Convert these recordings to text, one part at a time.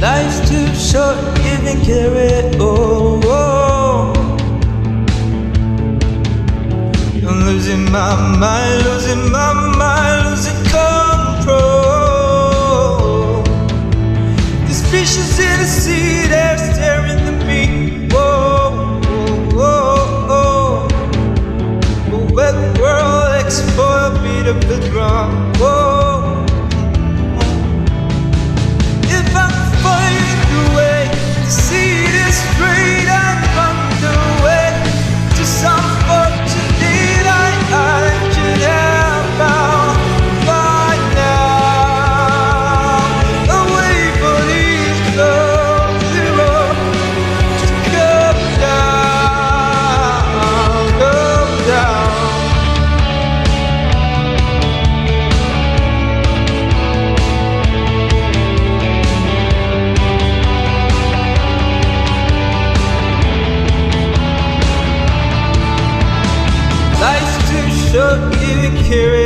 Life's too short, even care it. I'm losing my mind, losing my mind, losing control. These fishes in the sea, they're staring at me. Whoa, whoa, whoa. But when the world explodes, beat up the drum. Whoa. If I could find a way to see this straight, I'd run away to some fortunate I should have found by now. Away for these clouds zero to come down, come down. Life's too short, even care it.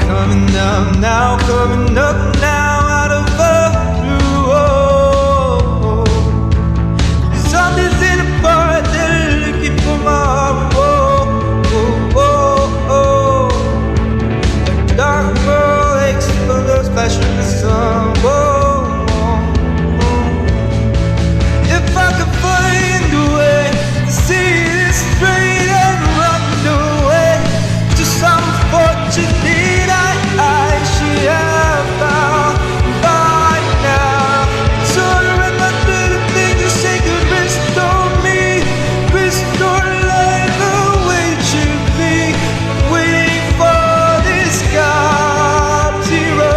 Coming up now, coming up now, out of the blue. The zombies in the park, they're looking for my heart. The dark world explodes, flashing the sun. If I could find a way to see this straight and run away to some fortunate I should have found by now. Surrender to the things you say could restore me, restore life the way it should be. Waiting for this God zero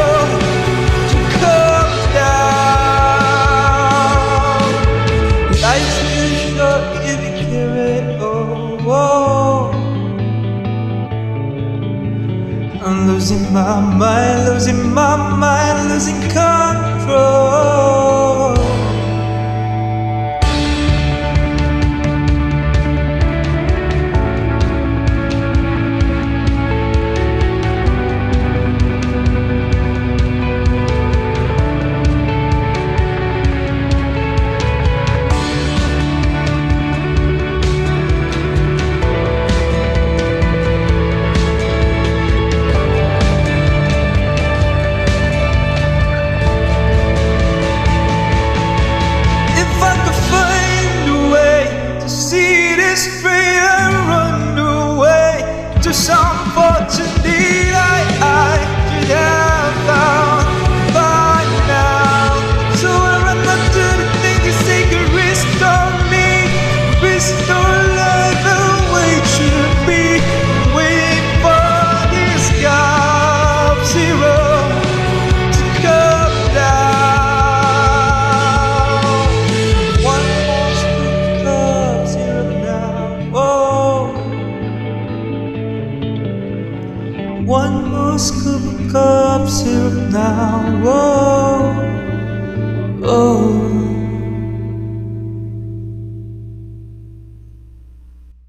to come down. Life's too short, if you care it. I'm losing my mind, losing my mind, losing control. Straight and run away to some fortunate I should have found by now. So I run up to the things you say could restore me, restore life the way it should be. Waiting for this God zero to come down. One more scoop of zero now. One more scoop of syrup now. Oh.